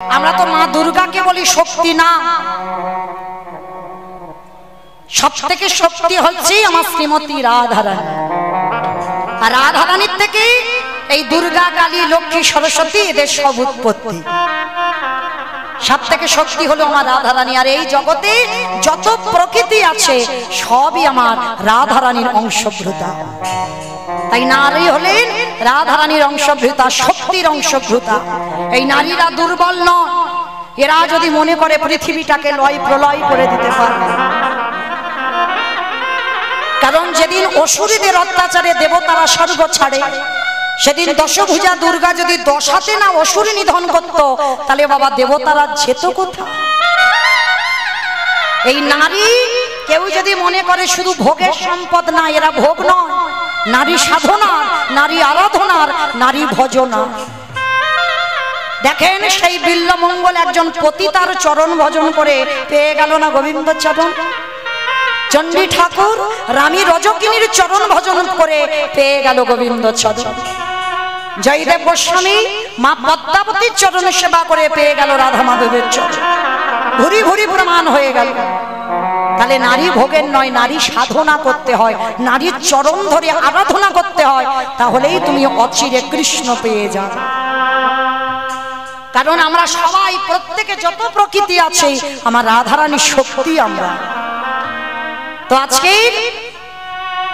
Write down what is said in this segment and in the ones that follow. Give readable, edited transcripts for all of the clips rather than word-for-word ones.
আমরা তো মা দুর্গাকে বলি শক্তি না, সব থেকে শক্তি হচ্ছে আমার শ্রীমতী রাধারানী। আর রাধারানীর থেকে এই দুর্গা, কালী, লক্ষ্মী, সরস্বতী এদের সব উৎপত্তি। সব থেকে শক্তি হলো আমার রাধারানী। আর এই জগতে যত প্রকৃতি আছে সবই আমার রাধারানীর অংশভূতা। তাই নারী হলেন রাধারানীর অংশভূতা, শক্তির অংশভূতা। এই নারীরা দুর্বল নয়, এরা যদি মনে করে পৃথিবীটাকে লয় প্রলয় করে দিতে পারে। কারণ যেদিন অসুরীদের অত্যাচারে দেবতারা স্বর্গ ছাড়ে, সেদিন দশভুজা দুর্গা যদি 10 হাতে না অসুরী নিধন করত, তাহলে বাবা দেবতারা যেত কোথায়? এই নারী কেউ যদি মনে করে শুধু ভোগের সম্পদ না, এরা ভোগ নয়, নারী সাধনার, নারী আরাধনার, নারী ভজনার। দেখেন সেই বিল্লমঙ্গল একজন পতিতার চরণ ভজন করে পেয়ে গেল না গোবিন্দ চরণ। চণ্ডী ঠাকুর রানী রজকিনীর চরণ ভজন করে পেয়ে গেল গোবিন্দ চরণ। জয়দেব গোস্বামী মা পদ্মাবতীর চরণ সেবা করে পেয়ে গেল রাধা মাধবের চরণ। ভুরি ভুরি প্রমাণ হয়ে গেল। তাহলে নারী ভোগের নয়, নারী সাধনা করতে হয়, নারীর চরণ ধরে আরাধনা করতে হয়, তাহলেই তুমি অচিরে কৃষ্ণ পেয়ে যাবে। কারণ আমরা সবাই, প্রত্যেকে যত প্রকৃতি আছে, আমার রাধারানীর শক্তি আমরা। তো আজকে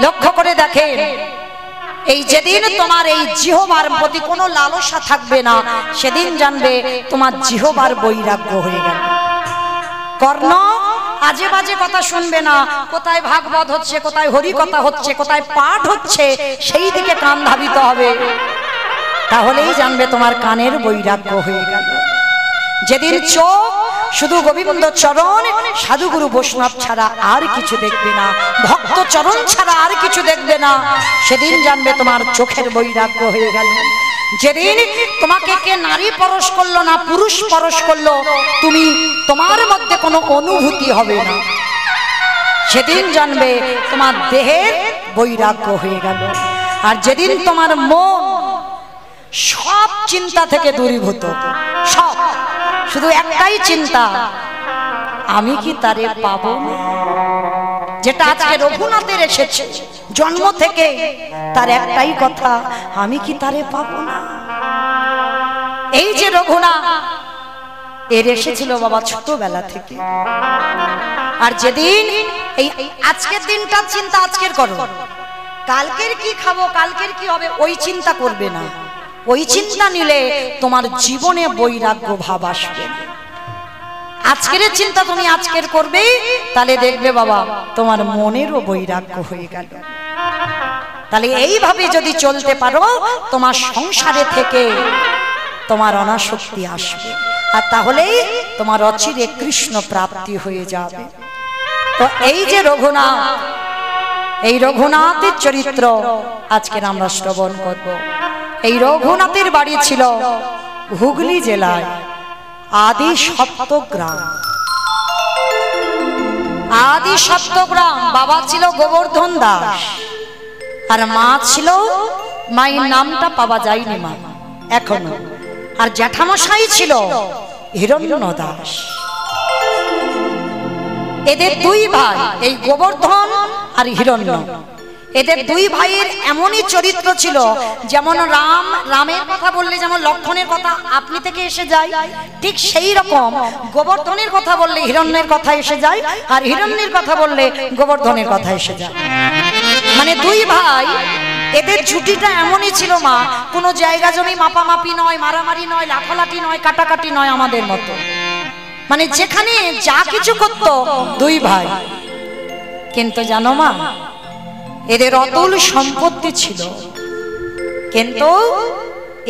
লক্ষ্য করে দেখেন, এই যেদিন তোমার এই জিহ্বার প্রতি কোনো লালসা থাকবে না, সেদিন জানবে তোমার জিহ্বার বৈরাগ্য হয়ে গেল। কর্ণ আজে বাজে কথা শুনবে না, কোথায় ভাগবত হচ্ছে, কোথায় হরি কথা হচ্ছে, কোথায় পাঠ হচ্ছে, সেই দিকে কান ধাবিত হবে। তাহলেই জানবে তোমার কানের বৈরাগ্য হয়ে গেল। যেদিন চোখ শুধু গোবিন্দ চরণ, সাধুগুরু বৈষ্ণব ছাড়া আর কিছু দেখবে না, ভক্ত চরণ ছাড়া আর কিছু দেখবে না, সেদিন জানবে তোমার চোখের বৈরাগ্য হয়ে গেল। যেদিন তোমাকে কে নারী পরশ করলো না, পুরুষ পরশ করলো, তুমি তোমার মধ্যে কোনো অনুভূতি হবে না, সেদিন জানবে তোমার দেহের বৈরাগ্য হয়ে গেল। আর যেদিন তোমার মন সব চিন্তা থেকে দূরীভূত, সব শুধু একটাই চিন্তা, আমি কি তারে পাবো না, যেটা আজকে রঘুনাথের এসেছে জন্ম থেকে, তার একটাই কথা, আমি কি তারে পাবো না। এই যে রঘুনাথ, এর এসেছিল বাবা ছোটবেলা থেকে। আর যেদিন এই আজকের দিনটার চিন্তা আজকের করো, কালকের কি খাবো, কালকের কি হবে, ওই চিন্তা করবে না। ওই চিন্তা নিলে তোমার জীবনে বৈরাগ্য ভাব আসবে। আজকের চিন্তা তুমি আজকের করবে, তাহলে দেখবে বাবা তোমার মনেরও বৈরাগ্য হয়ে গেল। তাহলে এইভাবে যদি চলতে পারো, তোমার সংসারে থেকে তোমার অনাসক্তি আসবে, আর তাহলেই তোমার অচিরে কৃষ্ণ প্রাপ্তি হয়ে যাবে। তো এই যে রঘুনাথ, এই রঘুনাথের চরিত্র আজকে আমরা শ্রবণ করব। এই রঘুনাথের বাড়ি ছিল হুগলি জেলায় আদি সপ্তগ্রাম। আদি সপ্তগ্রাম। বাবা ছিল গোবর্ধন দাস, আর মা ছিল, মায়ের নামটা পাওয়া যায়নি মা এখনো। আর জ্যাঠামশাই ছিল হিরণ্য দাস। এদের দুই ভাই, এই গোবর্ধন আর হিরণ্য, এদের দুই ভাইয়ের এমনই চরিত্র ছিল, যেমন রামের কথা বললে যেমন লক্ষণের কথা আপনি থেকে এসে যায়, ঠিক সেই রকম গোবর্ধনের কথা বললে হিরণ্যের কথা এসে যায়, আর হিরণ্যের কথা বললে গোবর্ধনের কথা এসে যায়। মানে দুই ভাই, এদের ছুটিটা এমনই ছিল মা, কোনো জায়গা জমি মাপামাপি নয়, মারামারি নয়, লাঠালাঠি নয়, কাটাকাটি নয় আমাদের মতো। মানে যেখানে যা কিছু করতো দুই ভাই। কিন্তু জানো মা, এদের অতুল সম্পত্তি ছিল, কিন্তু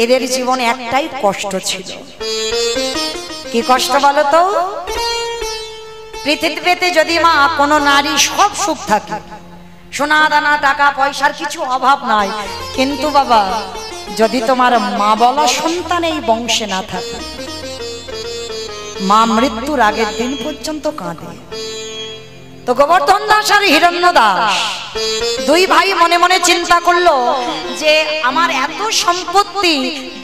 এদের জীবনে একটাই কষ্ট ছিল। কি কষ্ট বলো তো? পৃথিবীতে যদি মা কোনো নারী সব সুখ থাকে, সোনা দানা টাকা পয়সার কিছু অভাব নাই, কিন্তু বাবা যদি তোমার মা বলা সন্তান এই বংশে না থাকে, মা মৃত্যুর আগের দিন পর্যন্ত কাঁদে। তো গোবর্ধন দাস আর হিরণ্য দাস দুই ভাই মনে মনে চিন্তা করলো যে আমার এত সম্পত্তি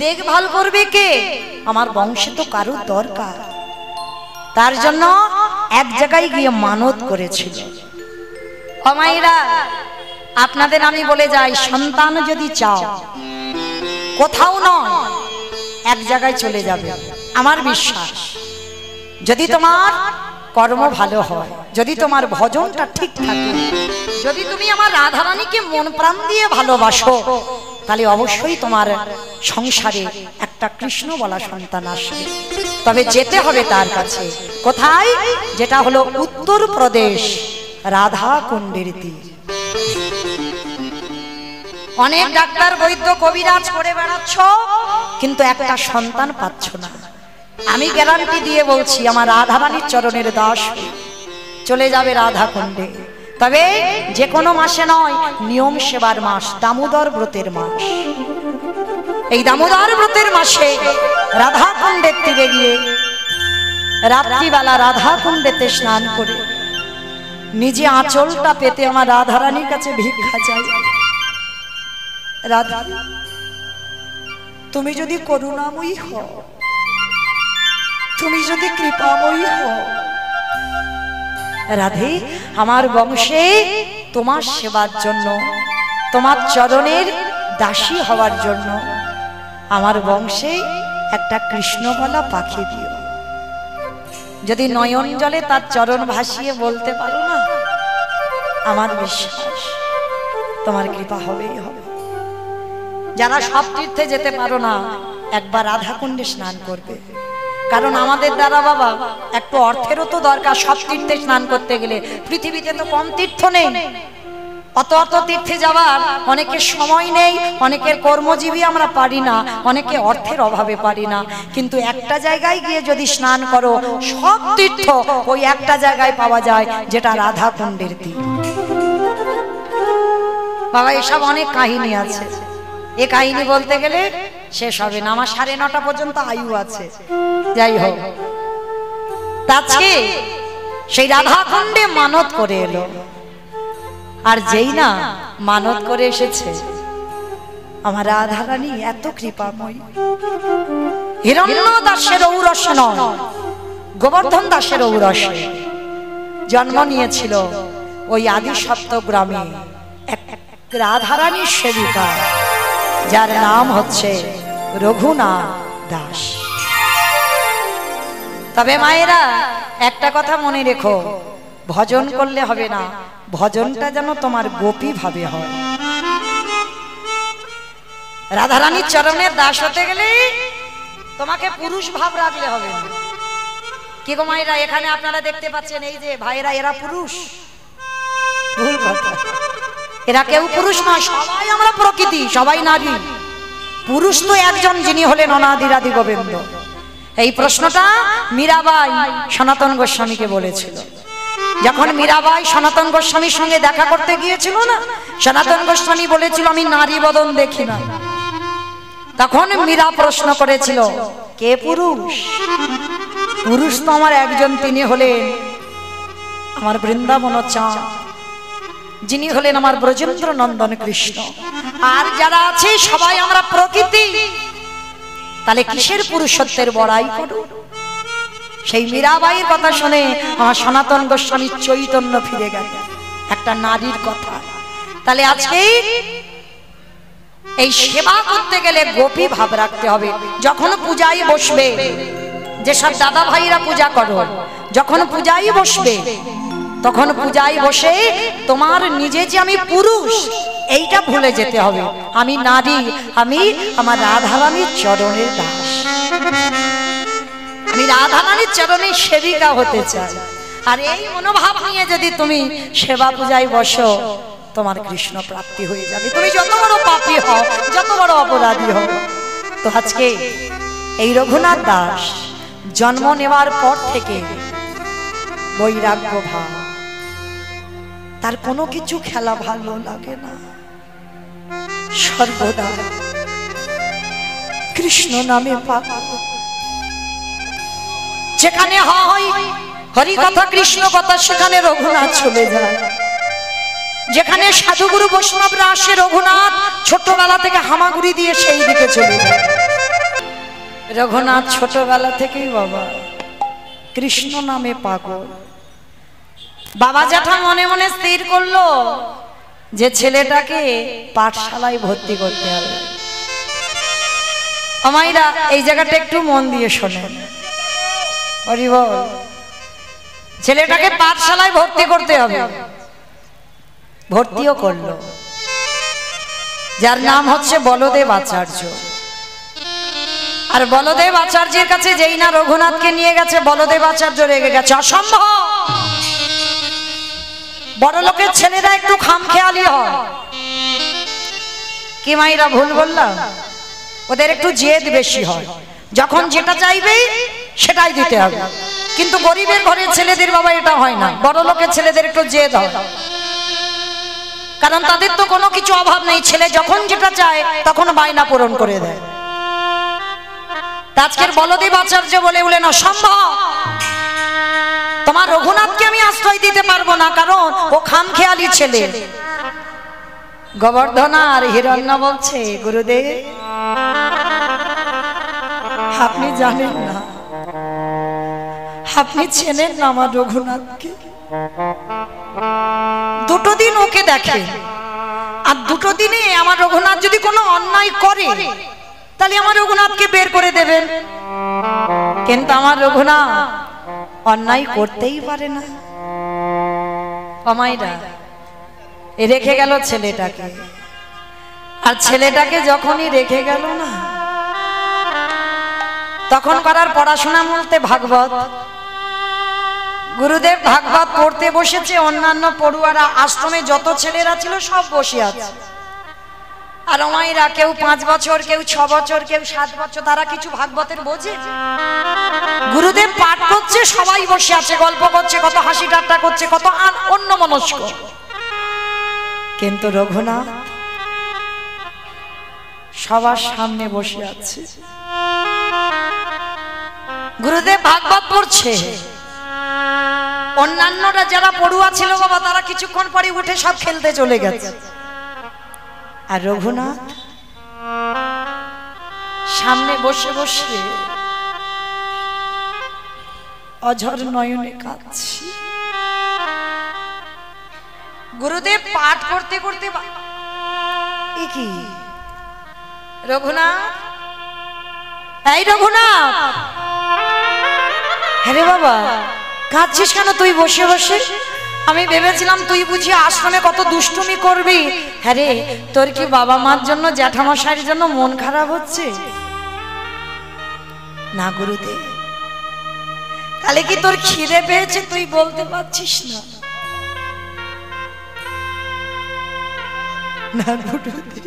দেখভাল করবে কে? আমার বংশে তো কারোর দরকার। তার জন্য এক জায়গায় গিয়ে মানত করেছিল। ও মায়েরা, আপনাদের আমি বলে যাই, সন্তান যদি চাও কোথাও নয় এক জায়গায় চলে যাবে। আমার বিশ্বাস, যদি তোমার কর্ম ভালো হয়, যদি তোমার ভজনটা ঠিক থাকে, যদি তুমি আমার রাধারানীকে মন প্রাণ দিয়ে ভালোবাসো, তাহলে অবশ্যই তোমার সংসারে একটা কৃষ্ণ বলা সন্তান আসবে। তবে যেতে হবে তার কাছে। কোথায়? যেটা হলো উত্তরপ্রদেশ, রাধা কুণ্ডের তীর। অনেক ডাক্তার, বৈদ্য, কবিরাজ করে বেড়াচ্ছ, কিন্তু একটা সন্তান পাচ্ছ না। আমি গ্যারান্টি দিয়ে বলছি, আমার রাধারানীর চরণের দাস চলে যাবে রাধা কুণ্ডে। তবে যে কোনো মাসে নয়, নিয়ম সেবার মাস, দামোদর ব্রতের মাস। এই দামোদর ব্রতের মাসে রাধা কুণ্ডের তীরে গিয়ে রাত্রিবেলা রাধা কুণ্ডেতে স্নান করে নিজে আঁচলটা পেতে আমার রাধারানীর কাছে ভিক্ষা চাই। রাধা, তুমি যদি করুণাময়ী হও, তুমি যদি কৃপাময়ী হও, রাধে, আমার বংশে তোমার সেবার জন্য, তোমার চরণের দাসী হওয়ার জন্য আমার বংশে একটা কৃষ্ণবলা পাখি দিও। যদি নয়ন জলে তার চরণ ভাসিয়ে বলতে পারো না, আমার বিশ্বাস তোমার কৃপা হবেই হবে। যারা সব তীর্থে যেতে পারো না, একবার রাধা কুণ্ডে স্নান করবে। কারণ আমাদের দ্বারা বাবা একটু অর্থেরও তো দরকার সব তীর্থে স্নান করতে গেলে। পৃথিবীতে তো কম তীর্থ নেই, অত অত তীর্থে যাওয়ার অনেকের সময় নেই, অনেকের কর্মজীবী আমরা পারি না, অনেকে অর্থের অভাবে পারি না। কিন্তু একটা জায়গায় গিয়ে যদি স্নান করো, সব তীর্থ ওই একটা জায়গায় পাওয়া যায়, যেটা রাধা কুণ্ডের তীর। বাবা, এসব অনেক কাহিনী আছে, এ কাহিনী বলতে গেলে শেষ হবে না। আমার 9:30 পর্যন্ত আয়ু আছে। যাই হোক, আজকে সেই রাধা কুণ্ডে মানত করে এলো। আর যেই না মানত করে এসেছে, আমার রাধারানী এত কৃপাময়ী। হিরণ্য দাসের ঔরস নয়, গোবর্ধন দাসের ঔরসে জন্ম নিয়েছিল ওই আদি সপ্তগ্রামে এক রাধারানীর সেবিকা, যার নাম হচ্ছে রঘুনাথ দাস। তবে মায়েরা, একটা কথা মনে রেখো, ভজন করলে হবে না, ভজনটা যেন তোমার গোপী ভাবে হয়। রাধারানীর চরণের দাস হতে গেলে তোমাকে পুরুষ ভাব রাখলে হবে না। কি গো মায়েরা, এখানে আপনারা দেখতে পাচ্ছেন এই যে ভাইরা, এরা পুরুষ? ভুল কথা, এরা কেউ পুরুষ নয়, সবাই আমরা প্রকৃতি, সবাই নারী। পুরুষ তো একজন, যিনি হলেন অনাদিরাদি গোবিন্দ। এই প্রশ্নটা মীরাবাই সনাতন গোস্বামীকে বলেছিল। যখন মীরাবাই সনাতন গোস্বামীর সঙ্গে দেখা করতে গিয়েছিল না, সনাতন গোস্বামী বলেছিল, আমি নারী বদন দেখি না। তখন মীরা প্রশ্ন করেছিল, কে পুরুষ? পুরুষ তো আমার একজন, তিনি হলেন আমার বৃন্দাবন চাঁদ, যিনি হলেন আমার ব্রজেন্দ্র নন্দন কৃষ্ণ। আর যারা আছে সবাই আমরা প্রকৃতি। তাহলে কিসের পুরুষত্বের বড়াই করো? সেই মীরাবাইয়ের কথা শুনে আমার সনাতন গোস্বামীর চৈতন্য ফিরে গেল, একটা নারীর কথা। তাহলে আজকে এই সেবা করতে গেলে গোপী ভাব রাখতে হবে। যখন পূজায় বসবে, যেসব দাদা ভাইরা পূজা করো, যখন পূজায় বসবে, তখন পূজায় বসে তোমার নিজে যে আমি পুরুষ, এইটা ভুলে যেতে হবে। আমি নারী, আমি আমার রাধারানীর চরণের দাস, আমি রাধারানীর চরণের সেবিকা হতে চাই। আর এই মনোভাব নিয়ে যদি তুমি সেবা পূজায় বসো, তোমার কৃষ্ণ প্রাপ্তি হয়ে যাবে। তুমি যত বড় পাপী হও, যত বড় অপরাধী হও। তো আজকে এই রঘুনাথ দাস জন্ম নেওয়ার পর থেকে বৈরাগ্য ভাব, তার কোনো কিছু খেলা ভালো লাগে না, সর্বদা কৃষ্ণ নামে পাগল। যেখানে হয় হরি কথা, কৃষ্ণ কথা, সেখানে রঘুনাথ চলে যায়। যেখানে সাধুগুরু বৈষ্ণবরা আসে, রঘুনাথ ছোটবেলা থেকে হামাগুড়ি দিয়ে সেই দিকে চলে যায়। রঘুনাথ ছোটবেলা থেকেই বাবা কৃষ্ণ নামে পাগল। বাবা জ্যাঠা মনে মনে স্থির করলো যে ছেলেটাকে পাঠশালায় ভর্তি করতে হবে। আমাইরা এই জায়গাটা একটু মন দিয়ে শোনেন, হরি বল। ছেলেটাকে পাঠশালায় ভর্তি করতে হবে, ভর্তিও করলো, যার নাম হচ্ছে বলদেব আচার্য। আর বলদেব আচার্যের কাছে যেই না রঘুনাথকে নিয়ে গেছে, বলদেব আচার্য রেগে গেছে, অসম্ভব, বড় লোকের ছেলেরা একটু খামখেয়ালি হয়। কি মাইরা ভুল বললাম? ওদের একটু জেদ বেশি হয়, যখন যেটা চাইবে সেটাই দিতে হবে। কিন্তু গরিবের ঘরের ছেলেদের বাবা এটা হয় না, বড় লোকের ছেলেদের একটু জেদ হয়, কারণ তাদের তো কোনো কিছু অভাব নেই। ছেলে যখন যেটা চায় তখন বায়না পূরণ করে দেয়। আজকের বলদেব আচার্য বলে বলেন, অসম্ভব, তোমার রঘুনাথকে আমি আশ্রয় দিতে পারবো না, কারণ ও খামখেয়ালি ছেলে। গোবর্ধন আর হিরণ্য বলছে, গুরুদেব আপনি জানেন না, আপনি চেনেন না আমার রঘুনাথকে। দুটো দিন ওকে দেখে, আর দুটো দিনে আমার রঘুনাথ যদি কোনো অন্যায় করে তাহলে আমার রঘুনাথকে বের করে দেবেন, কিন্তু আমার রঘুনাথ অন্যায় করতেই পারে না। কমাইরা রেখে গেল ছেলেটাকে, আর ছেলেটাকে যখনই রেখে গেল না, তখন করার পড়াশোনা বলতে ভাগবত। গুরুদেব ভাগবত পড়তে বসেছে, অন্যান্য পড়ুয়ারা আশ্রমে যত ছেলেরা ছিল সব বসে আছে। আর ওমাইরা কেউ 5 বছর, কেউ 6 বছর, কেউ 7 বছর, তারা কিছু ভাগবতের বোঝে। গুরুদেব পাঠ করছে, সবাই বসে আছে, গল্প করছে, কত হাসি ঠাট্টা করছে, কত অন্য মনস্ক। কিন্তু রঘুনাথ সবার সামনে বসে আছে। গুরুদেব ভাগবত পড়ছে, অন্যান্যরা যারা পড়ুয়া ছিল বাবা, তারা কিছুক্ষণ পরে উঠে সব খেলতে চলে গেছে। আর রঘুনাথ সামনে বসে বসে অঝর নয়নে কাঁদছে। গুরুদেব পাঠ করতে করতে, কি রঘুনাথ, এই রঘুনাথ, হ্যাঁ বাবা কাঁদছিস কেন তুই বসে বসে? আমি ভেবেছিলাম তুই বুঝি আশ্রমে কত দুষ্টুমি করবি। হ্যাঁ রে, তোর কি বাবা মার জন্য, জ্যাঠামশাইয়ের জন্য মন খারাপ হচ্ছে? না গুরুদেব। তাহলে কি তোর খিদে পেয়েছে তুই বলতে পারছিস না? না গুরুদেব।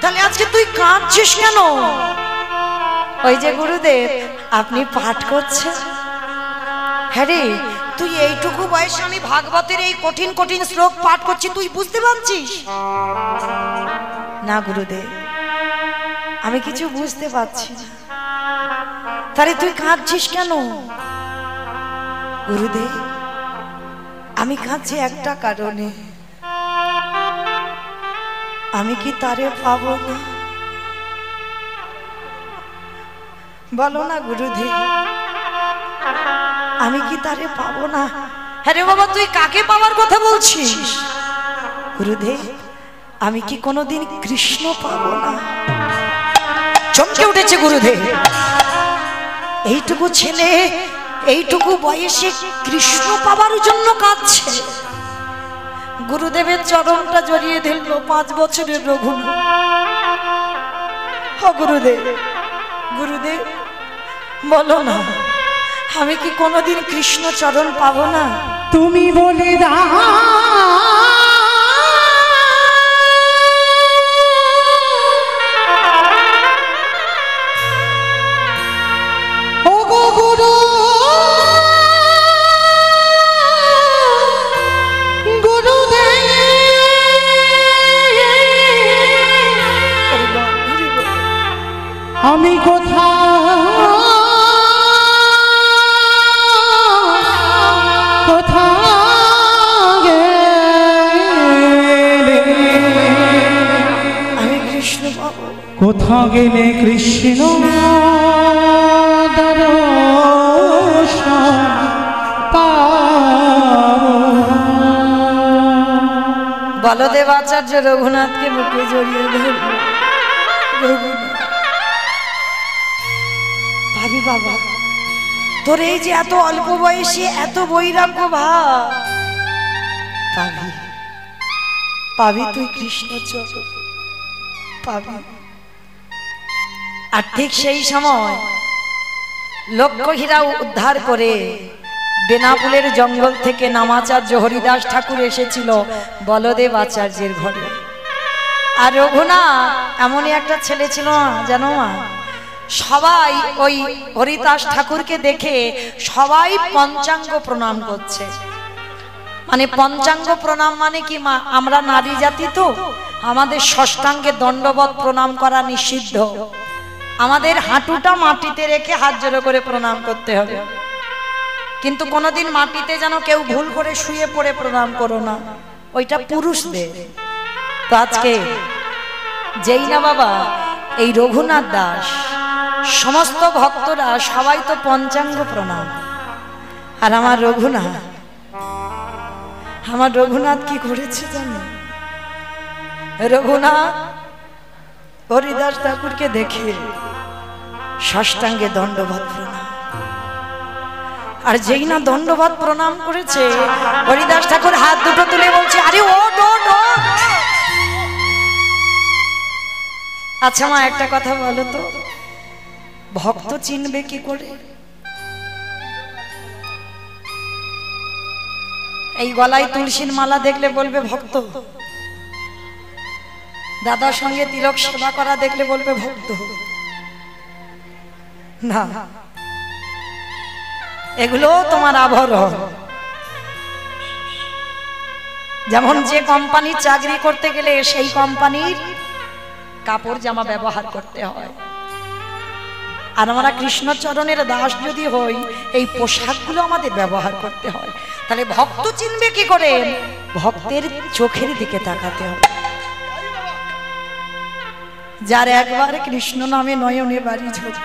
তাহলে আজকে তুই কাঁদছিস কেন? ওই যে গুরুদেব আপনি পাঠ করছেন। হ্যাঁ রে, তুই এইটুকু বয়সে আমি ভাগবতের এই কঠিন কঠিন শ্লোক পাঠ করছি, তুই বুঝতে পারছিস না? গুরুদেব আমি কিছু বুঝতে পারছি না। তাহলে তুই কাঁদছিস কেন? গুরুদেব আমি কাঁদছি একটা কারণে, আমি কি তারে পাবো না? বলো না গুরুদেব, আমি কি তারে পাবো না? হ্যাঁ রে বাবা, তুই কাকে পাওয়ার কথা বলছিস? গুরুদেব আমি কি কোনোদিন কৃষ্ণ পাবো না? চমকে উঠেছে গুরুদেব। এইটুকু ছেলে এইটুকু বয়সে কৃষ্ণ পাবার জন্য কাঁদছে। গুরুদেবের চরণটা জড়িয়ে ধরল 5 বছরের রঘুনাথ। ও গুরুদেব, গুরুদেব বলো না, আমি কি কোনোদিন কৃষ্ণ চরণ পাবো না? তুমি বলে দাও ও গো গুরু, আমি কোথায় কোথা গেলে কৃষ্ণ দর্শন পাবো। বলদেব আচার্য রঘুনাথকে বুকে জড়িয়ে ধরল। ভাবি বাবা, তোর এই যে এত অল্প বয়সে এত বৈরাগ্য ভাব, পাবি পাবি তুই কৃষ্ণ চরণ পাবি। আর ঠিক সেই সময় লক্ষ্মীরা উদ্ধার করে বেনাপুলের জঙ্গল থেকে নামাচার্য হরিদাস ঠাকুর এসেছিল বলদেব আচার্যের ঘরে। আর রঘুনাথ এমনই একটা ছেলে ছিল না, জানো মা, সবাই ওই হরিদাস ঠাকুরকে দেখে সবাই পঞ্চাঙ্গ প্রণাম করছে। মানে পঞ্চাঙ্গ প্রণাম মানে কি মা, আমরা নারী জাতি তো, আমাদের ষষ্ঠাঙ্গে দণ্ডবত প্রণাম করা নিষিদ্ধ। আমাদের হাঁটুটা মাটিতে রেখে হাত জোড়ো করে প্রণাম করতে হবে, কিন্তু কোনোদিন মাটিতে যেন কেউ ভুল করে শুয়ে পড়ে প্রণাম করো না, ওইটা পুরুষদের। তো আজকে যেই না বাবা এই রঘুনাথ দাস, সমস্ত ভক্তরা সবাই তো পঞ্চাঙ্গ প্রণাম। আর আমার রঘুনাথ কি করেছে জানো? রঘুনাথ হরিদাস ঠাকুরকে দেখে ষষ্ঠাঙ্গে দণ্ডবত প্রণাম। আর যেই না দণ্ডবত প্রণাম করেছে, হরিদাস ঠাকুর হাত দুটো তুলে বলছে, আরে ওঠ ওঠ ওঠ। আচ্ছা মা, একটা কথা বলো তো, ভক্ত চিনবে কি করে? এই গলায় তুলসীর মালা দেখলে বলবে ভক্ত, দাদার সঙ্গে তিলক সেবা করা দেখলে বলবে ভক্ত না, এগুলো তোমার আভরণ। যেমন যে কোম্পানির চাকরি করতে গেলে সেই কোম্পানির কাপড় জামা ব্যবহার করতে হয়, আর আমরা কৃষ্ণচরণের দাস যদি হই এই পোশাকগুলো আমাদের ব্যবহার করতে হয়। তাহলে ভক্ত চিনবে কি করে? ভক্তের চোখের দিকে তাকাতে হবে। যার একবার কৃষ্ণ নামে নয়নে বাড়ি ঝরে,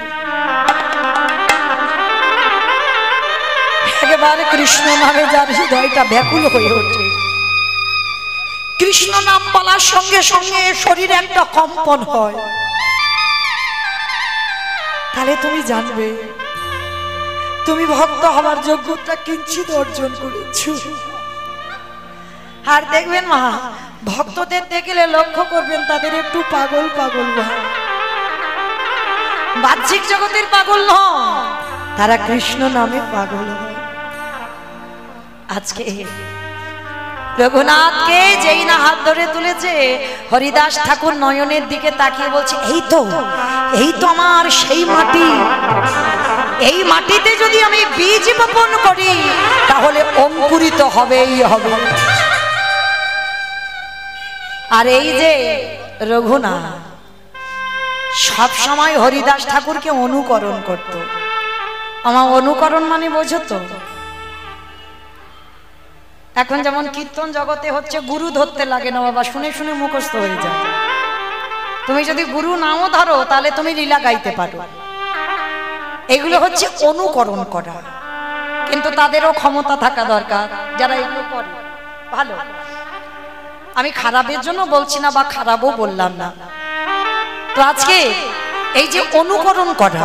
একবার কৃষ্ণ নামে যার হৃদয়টা ব্যাকুল হয়ে ওঠে, কৃষ্ণ নাম বলার সঙ্গে সঙ্গে শরীরে একটা কম্পন হয়, তাহলে তুমি জানবে তুমি ভক্ত হওয়ার যোগ্যতা কিঞ্চিত অর্জন করেছো। আর দেখবেন মা, ভক্তদের দেখলে লক্ষ্য করবেন তাদের একটু পাগল পাগল ভাব, বাহ্যিক জগতের পাগল নয়, তারা কৃষ্ণ নামে পাগল হয়। আজকে রঘুনাথকে যেই না হাত ধরে তুলেছে, হরিদাস ঠাকুর নয়নের দিকে তাকিয়ে বলছে, এই তো আমার সেই মাটি, এই মাটিতে যদি আমি বীজ বপন করি তাহলে অঙ্কুরিত হবেই হবে। আর এই যে রঘুনাথ সব সময় হরিদাস ঠাকুরকে অনুকরণ করত। আমার অনুকরণ মানে বোঝো তো, এখন যেমন কীর্তন জগতে হচ্ছে গুরু ধরতে লাগে না বাবা, শুনে শুনে মুখস্থ হয়ে যায়। তুমি যদি গুরু নাও ধরো তাহলে তুমি লীলা গাইতে পারো। এগুলো হচ্ছে অনুকরণ করা, কিন্তু তাদেরও ক্ষমতা থাকা দরকার যারা এগুলো করে। ভালো, আমি খারাপের জন্য বলছি না বা খারাপও বললাম না। তো আজকে এই যে অনুকরণ করা,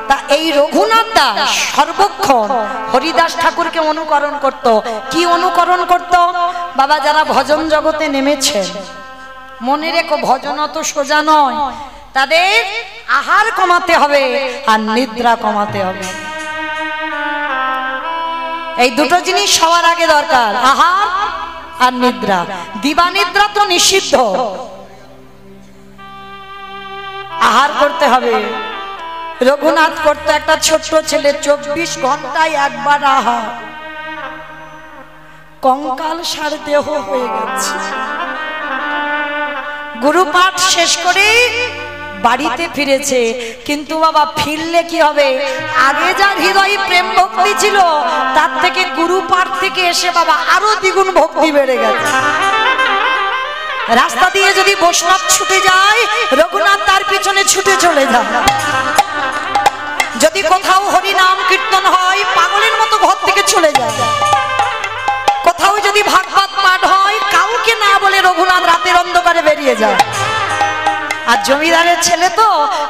তা এই রঘুনাথ দাস সর্বক্ষণ হরিদাস ঠাকুরকে অনুকরণ করত। কি অনুকরণ করত বাবা? যারা ভজন জগতে নেমেছেন, মনে রেখো ভজন অত সোজা নয়, তাদের আহার কমাতে হবে আর নিদ্রা কমাতে হবে। এই দুটো জিনিস সবার আগে দরকার, আহার আর নিদ্রা। দিবানিদ্রা তো নিষিদ্ধ, আহার করতে হবে। রঘুনাথ করতো, একটা ছোট্ট ছেলে 24 ঘন্টায় একবার আহার, কঙ্কাল সার দেহ হয়ে গেছে। গুরুপাঠ শেষ করে বাড়িতে ফিরেছে, কিন্তু বাবা ফিরলে কি হবে? আগে যার হৃদয়ে প্রেম ভক্তি ছিল তার থেকে গুরুপাঠ থেকে এসে বাবা আরো দ্বিগুণ ভক্তি বেড়ে গেছে। রাস্তা দিয়ে যদি বৈষ্ণব ছুটে যায়, রঘুনাথ তার পিছনে ছুটে চলে যায়। যদি কোথাও হরি নাম কীর্তন হয়, পাগলের মতো ঘর থেকে চলে যায়। কোথাও যদি ভাগবত পাঠ হয়, কাউকে না বলে রঘুনাথ রাতের অন্ধকারে বেরিয়ে যায়। আর জমিদারের ছেলে তো,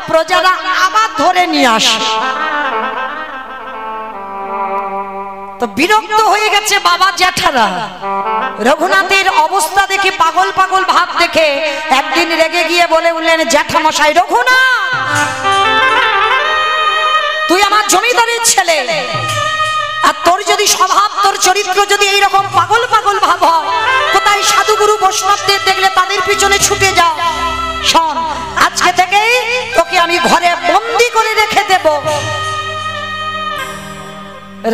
প্রজারা আবার ধরে নিয়ে আসে। তো বিরক্ত হয়ে গেছে বাবা জ্যাঠারা, রঘুনাথের অবস্থা দেখে, পাগল পাগল ভাব দেখে একদিন রেগে গিয়ে বলে উঠলেন, জ্যাঠামশাই রঘুনাথ, তুই আমার জমিদারের ছেলে, আর তোর যদি স্বভাব, তোর চরিত্র যদি এইরকম পাগল পাগল ভাব হয়, কোথায় সাধুগুরু বৈষ্ণবদের দেখলে তাদের পিছনে ছুটে যাও। শোন, আজকে থেকে তোকে আমি ঘরে বন্দি করে রেখে দেব।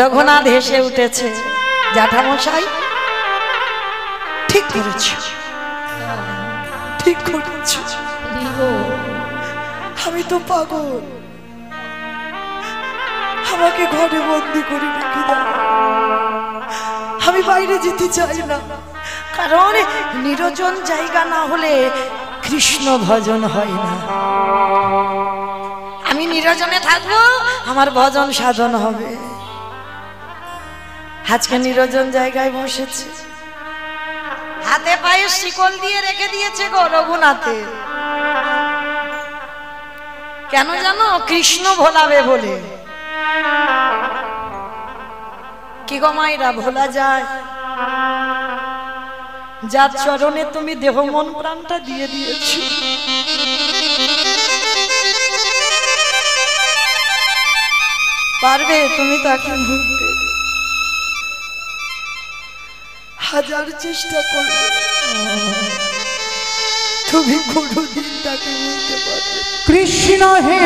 রঘুনাথ হেসে উঠেছে, জ্যাঠামশাই ঠিক করেছ, ঠিক করেছ, আমি তো পাগল, আমাকে ঘরে বন্দি করে রেখে দাও, আমি বাইরে যেতে চাই না। কারণ নিরজন জায়গা না হলে কৃষ্ণ ভজন হয় না। আমি নিরজনে থাকবো, আমার ভজন সাধন হবে। আজকে নিরজন জায়গায় বসেছে, হাতে পায়ে শিকল দিয়ে রেখে দিয়েছে গো রঘুনাথে। কেন জানো? কৃষ্ণ ভোলাবে বলে। কি গো মায়েরা, ভোলা যায়? যার চরণে তুমি দেহ মন প্রাণটা দিয়ে দিয়েছো, পারবে তুমি তাকে ভুলতে? হাজার চেষ্টা করবে, তুমি কোনোদিন তাকে ভুলতে পারবে? কৃষ্ণ হে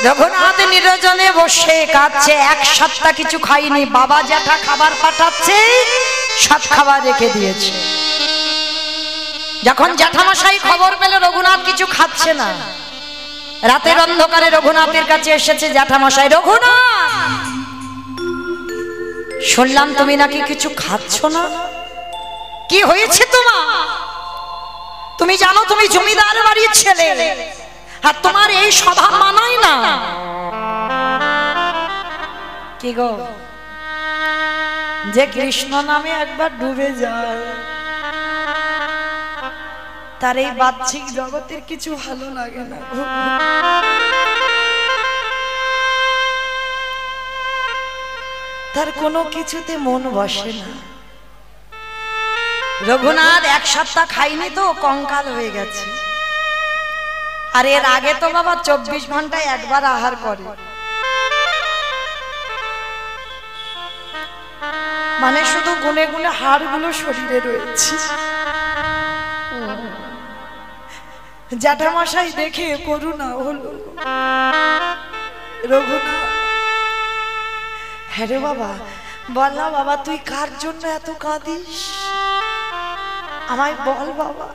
রঘুনাথ নিরজনে বসে কাঁদছে, এক সপ্তাহ কিছু খাইনি। বাবা জ্যাঠা খাবার পাঠাচ্ছে, সব খাবার রেখে দিয়েছে। যখন জ্যাঠামশাই খবর পেল রঘুনাথ কিছু খাচ্ছে না, রাতের অন্ধকারে রঘুনাথের কাছে এসেছে। জ্যাঠামশাই, রঘুনাথ, শুনলাম তুমি নাকি কিছু খাচ্ছ না, কি হয়েছে তোমার? তুমি জানো তুমি জমিদার বাড়ির ছেলে, আর তোমার এই স্বভাব মানায় না। কি গো, যে কৃষ্ণ নামে একবার ডুবে যায়, তার এই বাহ্যিক জগতের কিছু ভালো লাগে না। তার কোনো কিছুতে মন বসে না। রঘুনাথ এক সপ্তাহ খাইনি তো কঙ্কাল হয়ে গেছে। আর এর আগে তো বাবা 24 ঘন্টায় একবার আহার করে, মানে শুধু গুনে গুনে হাড়গুলো শরীরে রয়েছে। জ্যাঠামশাই দেখে করুণা হলো। রঘুনাথ, হ্যাঁ রে বাবা, বল না বাবা, তুই কার জন্য এত কাঁদিস? আমায় বল বাবা,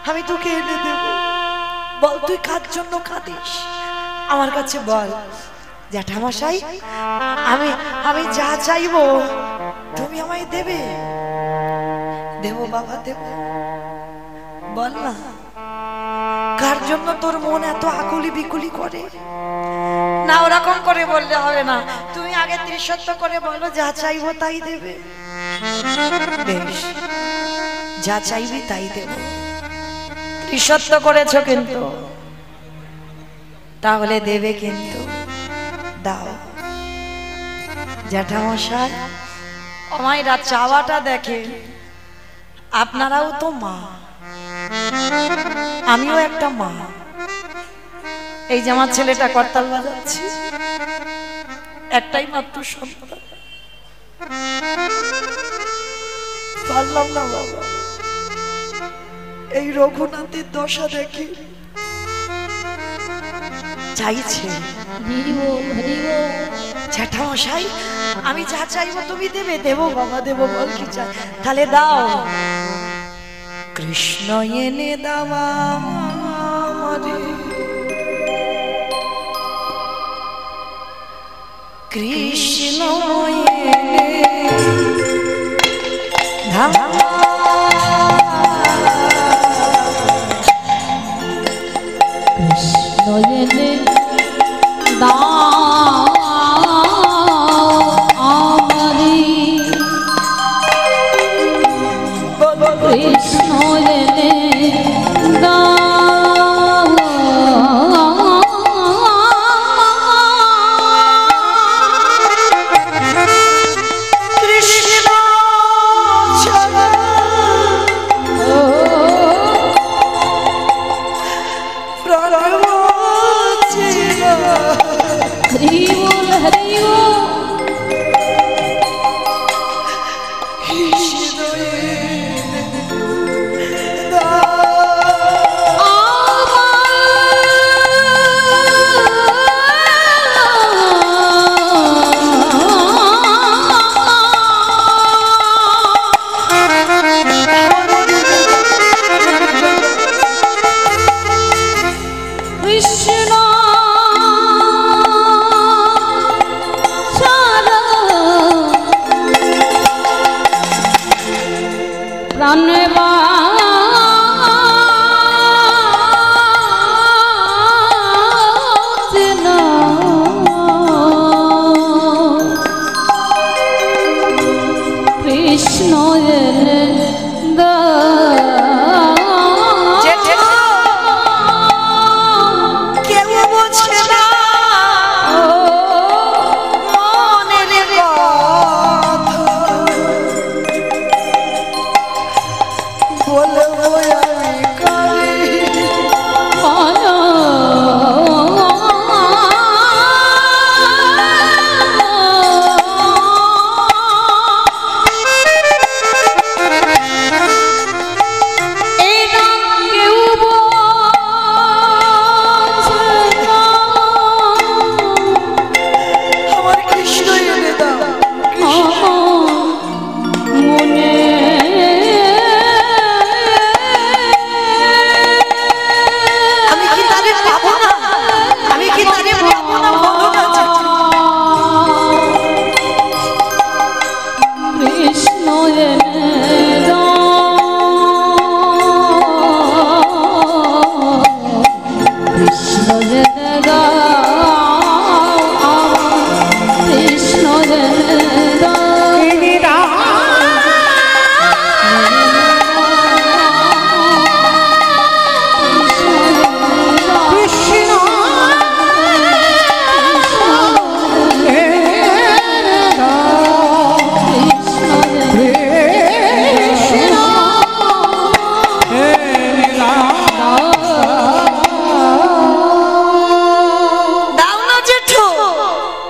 আমি তোকে এনে দেব। বল তুই কার জন্য কাঁদিস, আমার কাছে বল। জ্যাঠামশাই, আমি যা চাইবো তুমি আমায় দেবে। দেব বাবা, দেব। বল না, কার জন্য তোর মন এত আকুলি বিকুলি করে? না, ওরকম করে বললে হবে না, তুমি আগে ত্রিশত্ব করে বলো, যা চাইবো তাই দেবে। বেশ, যা চাইবি তাই দেব। ত্রিশত্ব করেছো কিন্তু, তাহলে দেবে কিন্তু। দাও। জ্যাঠামশাই, আমায়রা চাওয়াটা দেখে, আপনারাও তো মা, আমিও একটা মা। এই যে আমার ছেলেটা করতাল বাজাচ্ছে, একটাই মাত্র সন্তান, পারলাম না বাবা এই রঘুনাথের দশা দেখে। চাইছে। জ্যাঠামশাই আমি যা চাইবো তুমি দেবে? দেবো বাবা দেবো, বল কি চাই? তাহলে দাও। কৃষ্ণ এনে দাওয়া আমারে, কৃষ্ণ এনে দাওয়া, কৃষ্ণ এনে দাও আমারে, কৃষ্ণ এনে দাও।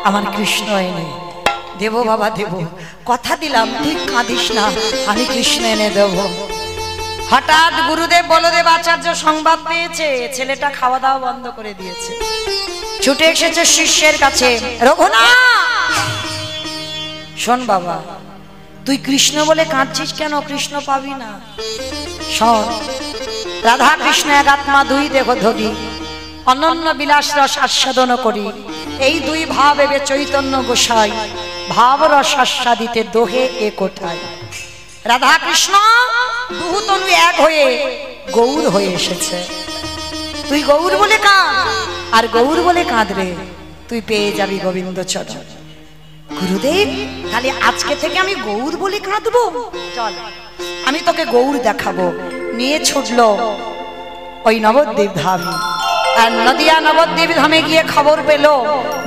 আমার কৃষ্ণ এনে দেবো বাবা দেবো, কথা দিলাম ঠিক কাঁদিস না, আমি কৃষ্ণ এনে দেবো। হঠাৎ গুরুদেব বলদেব আচার্য সংবাদ পেয়েছে ছেলেটা খাওয়া দাওয়া বন্ধ করে দিয়েছে, ছুটে এসেছে শিষ্যের কাছে। রঘুনাথ শোন বাবা, তুই কৃষ্ণ বলে কাঁদছিস কেন? কৃষ্ণ পাবি না। শোন, রাধা কৃষ্ণ এক আত্মা দুই দেহধরি, অনন্য বিলাস রস আস্বাদন করি, এই দুই ভাব এবে চৈতন্য গোসাই, ভাব রস আস্বাদিতে দোহে এ কোঠায়। রাধা কৃষ্ণ দুহু তনু এক হয়ে গৌর হয়ে এসেছে। তুই গৌর বলে কাঁদ, আর গৌর বলে কাঁদরে তুই পেয়ে যাবি গোবিন্দ চরণ। গুরুদেব, তাহলে আজকে থেকে আমি গৌর বলে কাঁদবো? চল, আমি তোকে গৌর দেখাবো। নিয়ে ছুটলো ওই নবদ্বীপ ধাম। আর নদিয়া নবদ্বীপ ধামে গিয়ে খবর পেল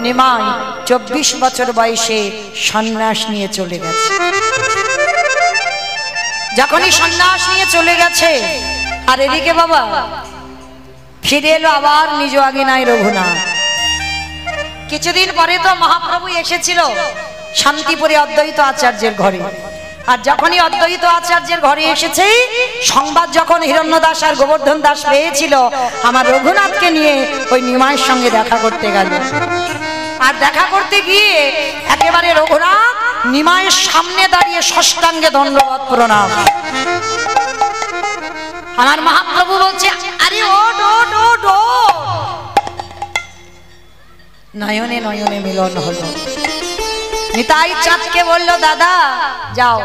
নিমাই 24 বছর বয়সে সন্ন্যাস নিয়ে চলে গেছে। যখনই সন্ন্যাস নিয়ে চলে গেছে, আর এদিকে বাবা ফিরে এলো আবার নিজ আজ্ঞায় রঘুনাথ। কিছুদিন পরে তো মহাপ্রভু এসেছিল শান্তিপুরে অদ্বৈত আচার্যের ঘরে। আর যখনই অদ্বৈত আচার্যের ঘরে এসেছে, সংবাদ যখন হিরণ্যদাস আর গোবর্ধন দাস পেয়েছিল, আমার রঘুনাথকে নিয়ে ওই নিমাইয়ের সঙ্গে দেখা করতে গেল। আর দেখা করতে গিয়ে একেবারে রঘুনাথ নিমাইয়ের সামনে দাঁড়িয়ে ষষ্ঠাঙ্গে দণ্ডবত প্রণাম। আমার মহাপ্রভু বলছে, আরে ওঠ ওঠ ওঠ ওঠ। নয়নে নয়নে মিলন হলো। নিতাই চাঁদকে বলল, দাদা যাও,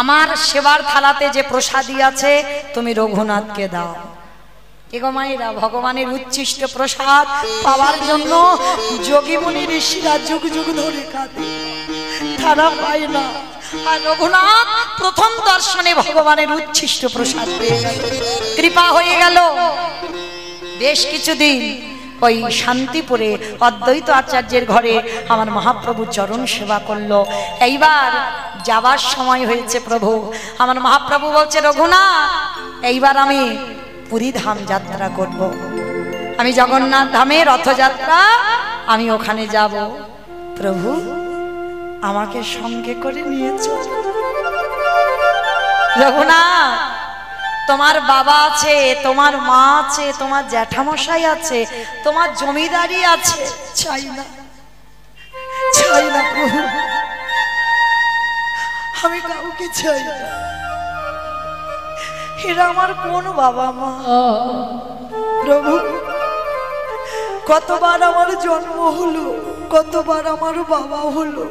আমার সেবার থালাতে যে প্রসাদী আছে তুমি রঘুনাথকে দাও। এগো মায়েরা, ভগবানের উচ্ছিষ্ট প্রসাদ পাওয়ার জন্য যোগী মুনি ঋষিরা যুগ যুগ ধরে কাঁদে, তারা পায় না। আর রঘুনাথ প্রথম দর্শনে ভগবানের উচ্ছিষ্ট প্রসাদ পেয়ে গেল, কৃপা হয়ে গেল। বেশ কিছুদিন ওই শান্তিপুরে অদ্বৈত আচার্যের ঘরে আমার মহাপ্রভু চরণ সেবা করলো। এইবার যাবার সময় হয়েছে প্রভু। আমার মহাপ্রভু বলছে, রঘুনাথ এইবার আমি পুরী ধাম যাত্রা করব। আমি জগন্নাথ ধামে রথযাত্রা, আমি ওখানে যাব। প্রভু আমাকে সঙ্গে করে নিয়ে চল। রঘুনাথ তোমার বাবা আছে, তোমার মা আছে, তোমার জ্যাঠামশাই আছে, তোমার জমিদারি আছে, চাই না, চাই না প্রভু, আমি কাউকে চাই না। এরা আমার কোন বাবা মা? প্রভু কতবার আমার জন্ম হলো, কতবার আমার বাবা হলো,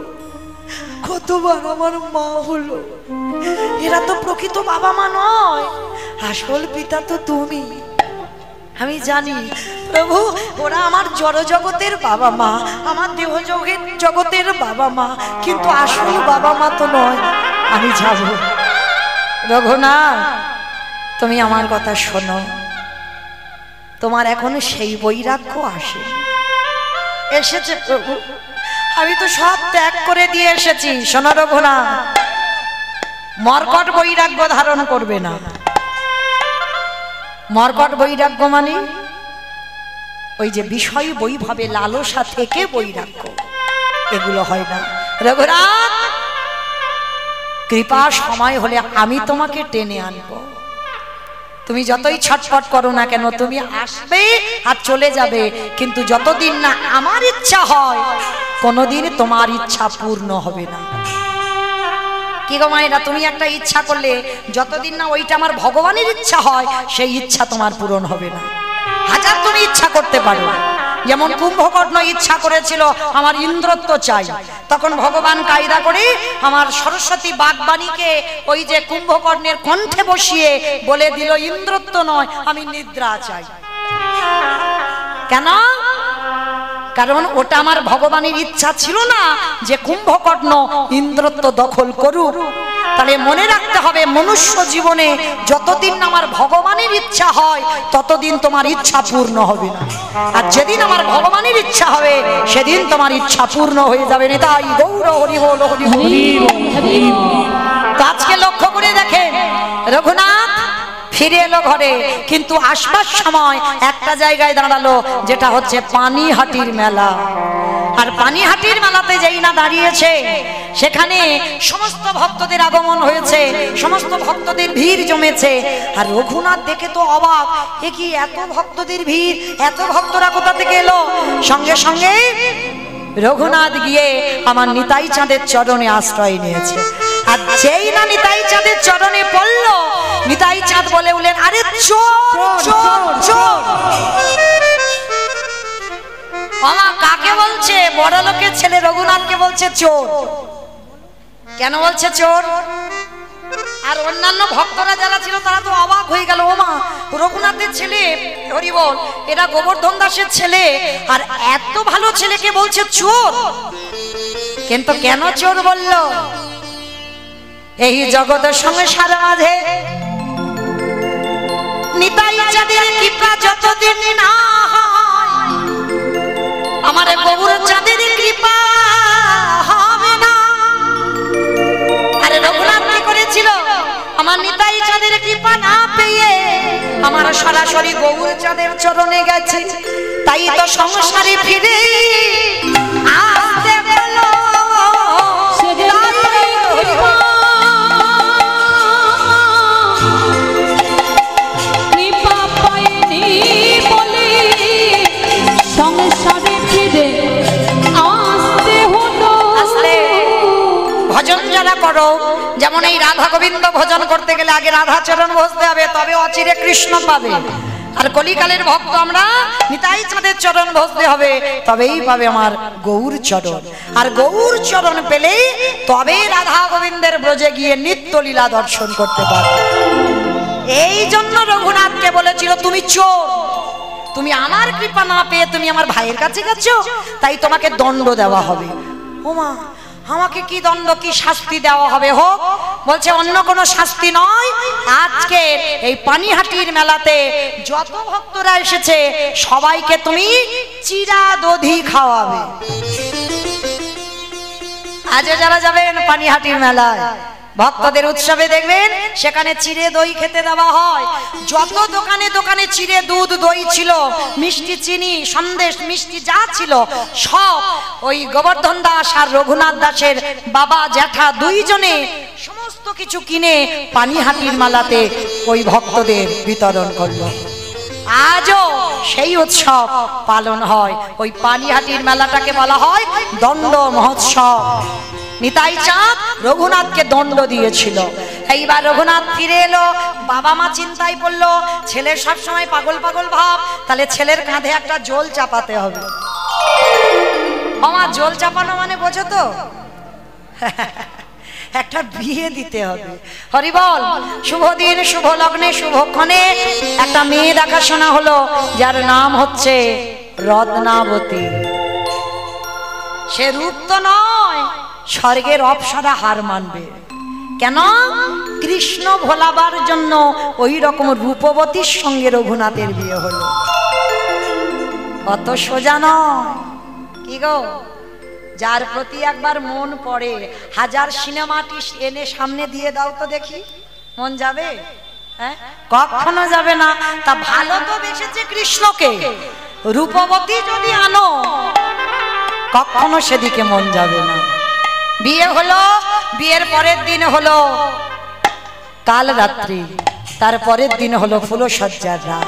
কতবার আমার মা হলো, এরা তো প্রকৃত বাবা মা নয়, আসল পিতা তো তুমি। আমি জানি প্রভু, ওরা আমার জড় জগতের বাবা মা, আমার দেহ জগতের বাবা মা, কিন্তু আসল বাবা মা তো নয়। আমি যাব। রঘুনাথ তুমি আমার কথা শোনো, তোমার এখনো সেই বৈরাগ্য এসেছে প্রভু, আমি তো সব ত্যাগ করে দিয়ে এসেছি। শোনো রঘুনাথ, মর্কট বৈরাগ্য ধারণ করবে না। মর্কট বৈরাগ্য মানে ওই যে বিষয় বৈভবে লালসা থেকে বৈরাগ্য, এগুলো হয় না। রঘুনাথ কৃপা সময় হলে আমি তোমাকে টেনে আনবো। তুমি যতই ছটফট করো না কেন, তুমি আসবে আর চলে যাবে, কিন্তু যতদিন না আমার ইচ্ছা হয় কোনোদিন তোমার ইচ্ছা পূর্ণ হবে না। কি গো মায়েরা, তুমি একটা ইচ্ছা করলে যতদিন না ওইটা আমার ভগবানের ইচ্ছা হয়, সেই ইচ্ছা তোমার পূরণ হবে না। হাজার তুমি ইচ্ছা করতে পারো। যেমন কুম্ভকর্ণ ইচ্ছা করেছিল আমার ইন্দ্রত্ব চাই, তখন ভগবান কায়দা করে আমার সরস্বতী বাগবাণীকে ওই যে কুম্ভকর্ণের কণ্ঠে বসিয়ে বলে দিল, ইন্দ্রত্ব নয়, আমি নিদ্রা চাই। কেন? কারণ ওটা আমার ভগবানের ইচ্ছা ছিল না যে কুম্ভকর্ণ ইন্দ্রত্ব দখল করুক। তাহলে মনে রাখতে হবে, মনুষ্য জীবনে যতদিন আমার ভগবানের ইচ্ছা হয় ততদিন তোমার ইচ্ছা পূর্ণ হবে না, আর যেদিন আমার ভগবানের ইচ্ছা হবে সেদিন তোমার ইচ্ছা পূর্ণ হয়ে যাবে। তাই গৌর হরি বল, হরি বল। তো আজকে লক্ষ্য করে দেখেন, রঘুনাথ ফিরে এলো ঘরে, কিন্তু আসবার সময় একটা জায়গায় দাঁড়ালো, যেটা হচ্ছে পানিহাটির মেলা। আর পানিহাটির মেলাতে যেই না দাঁড়িয়েছে, সেখানে সমস্ত ভক্তদের আগমন হয়েছে, সমস্ত ভক্তদের ভিড় জমেছে। আর রঘুনাথ দেখে তো অবাক, এ কি এত ভক্তদের ভিড়, এত ভক্তরা কোথা থেকে এলো? সঙ্গে সঙ্গে রঘুনাথ গিয়ে আমার নিতাই চাঁদের চরণে আশ্রয় নিয়েছে। আর যেই না নিতাই চাঁদের চরণে পড়লো, নিতাই চাঁদ বলে উঠলেন, আরে চোর চোর চোর। মামা কাকে বলছে? বড় লোকের ছেলে রঘুনাথকে বলছে চোর। কেন বলছে চোর? আর অন্যান্য ভক্তরা যারা ছিল তারা তো অবাক হয়ে গেল, ও মা, রঘুনাথের ছেলে, হরি বল, এরা গোবর্ধন দাসের ছেলে, আর এত ভালো ছেলেকে বলছে চোর। কিন্তু কেন চোর বলল? এই জগৎ সংসার মাঝে নিতাই চাঁদের কৃপা যতদিন না হয়, আমার গৌর চাঁদের কৃপা হবে না। আরে রঘুনাথ কি করেছিল? আমার নিতাই চাঁদের কৃপা না পেয়ে আমার সরাসরি গৌর চাঁদের চরণে গেছে, তাই তো সংসারে ফিরে আসতে হলো। যেমন এই রাধা গোবিন্দ ভজন করতে গেলে আগে রাধা চরণ বসতে হবে, তবে অচিরে কৃষ্ণ পাবে। আর কলিকালের ভক্ত আমরা নিতাই চাঁদের চরণ বসতে হবে, তবেই পাবে আমার গৌর চরণ। আর গৌর চরণ পেলেই তবে রাধা গোবিন্দের ব্রজে গিয়ে নিত্য লীলা দর্শন করতে পারবে। এই জন্য রঘুনাথকে বলেছিল তুমি চোর, তুমি আমার কৃপা না পেয়ে তুমি আমার ভাইয়ের কাছে গেছো, তাই তোমাকে দণ্ড দেওয়া হবে। ওমা, আমাকে কি দণ্ড, কি শাস্তি দেওয়া হবে? হোক, বলছে অন্য কোনো শাস্তি নয়, আজকে এই পানিহাটির মেলাতে যত ভক্তরা এসেছে সবাইকে তুমি চিরা দধি খাওয়াবে। আজ যারা যাবেন পানিহাটির মেলায় ভক্তদের উৎসবে দেখবেন সেখানে চিড়ে দই খেতে দেওয়া হয়। যত দোকানে দোকানে চিড়ে দুধ দই ছিল, মিষ্টি চিনি সন্দেশ মিষ্টি যা ছিল সব ওই গোবর্ধন দাস আর রঘুনাথ দাসের বাবা জ্যাঠা দুইজনে সমস্ত কিছু কিনে পানিহাটির মেলাতে ওই ভক্তদের বিতরণ করলো। আজও সেই উৎসব পালন হয়। ওই পানিহাটির মেলাটাকে বলা হয় দণ্ড মহোৎসব। নিতাই চাঁদ রঘুনাথকে দণ্ড দিয়েছিল। এইবার রঘুনাথ ফিরে এলো, বাবা মা চিন্তায় পড়লো, ছেলের সবসময় পাগল পাগল ভাব, তাহলে ছেলের কাঁধে একটা জল চাপাতে হবে। আমার জল চাপানো মানে বোঝো তো, একটা বিয়ে দিতে হবে। হরিবল, শুভ দিন শুভ লগ্নে শুভক্ষণে একটা মেয়ে দেখাশোনা হলো, যার নাম হচ্ছে রত্নাবতী। সে রূপ তো নয়, স্বর্গের অপ্সরা হার মানবে। কেন? কৃষ্ণ ভোলাবার জন্য ওই রকম রূপবতীর সঙ্গে রঘুনাথের বিয়ে হলো। অত সোজা নয়। কি গো, যার প্রতি একবার মন পড়ে, হাজার সিনেমাটি এনে সামনে দিয়ে দাও তো দেখি, মন যাবে? হ্যাঁ, কখনো যাবে না। তা ভালো তো বেসেছে কৃষ্ণকে, রূপবতী যদি আনো কখনো সেদিকে মন যাবে না। বিয়ে হলো, বিয়ের পরের দিন হলো কাল রাত্রি, তার পরের দিন হলো ফুলসজ্জার রাত।